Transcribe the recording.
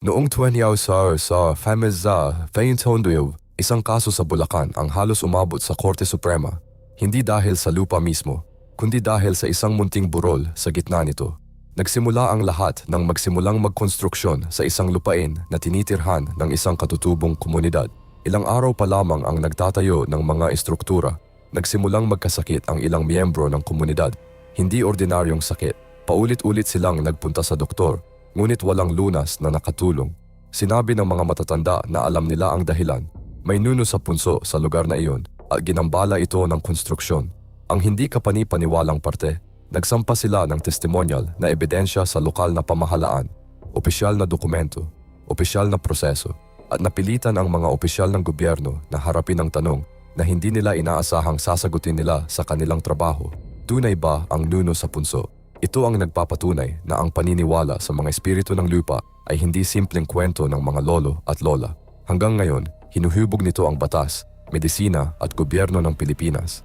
Noong 20 sa Fameza Feintonduyo, isang kaso sa Bulacan ang halos umabot sa Korte Suprema. Hindi dahil sa lupa mismo, kundi dahil sa isang munting burol sa gitna nito. Nagsimula ang lahat nang magsimulang magkonstruksyon sa isang lupain na tinitirhan ng isang katutubong komunidad. Ilang araw pa lamang ang nagtatayo ng mga estruktura, nagsimulang magkasakit ang ilang miyembro ng komunidad. Hindi ordinaryong sakit. Paulit-ulit silang nagpunta sa doktor, ngunit walang lunas na nakatulong. Sinabi ng mga matatanda na alam nila ang dahilan. May nuno sa punso sa lugar na iyon at ginambala ito ng konstruksyon. Ang hindi kapani-paniwalang parte, nagsampa sila ng testimonyal na ebidensya sa lokal na pamahalaan, opisyal na dokumento, opisyal na proseso, at napilitan ang mga opisyal ng gobyerno na harapin ang tanong na hindi nila inaasahang sasagutin nila sa kanilang trabaho. Tunay ba ang nuno sa punso? Ito ang nagpapatunay na ang paniniwala sa mga espiritu ng lupa ay hindi simpleng kwento ng mga lolo at lola. Hanggang ngayon, hinuhubog nito ang batas, medisina at gobyerno ng Pilipinas.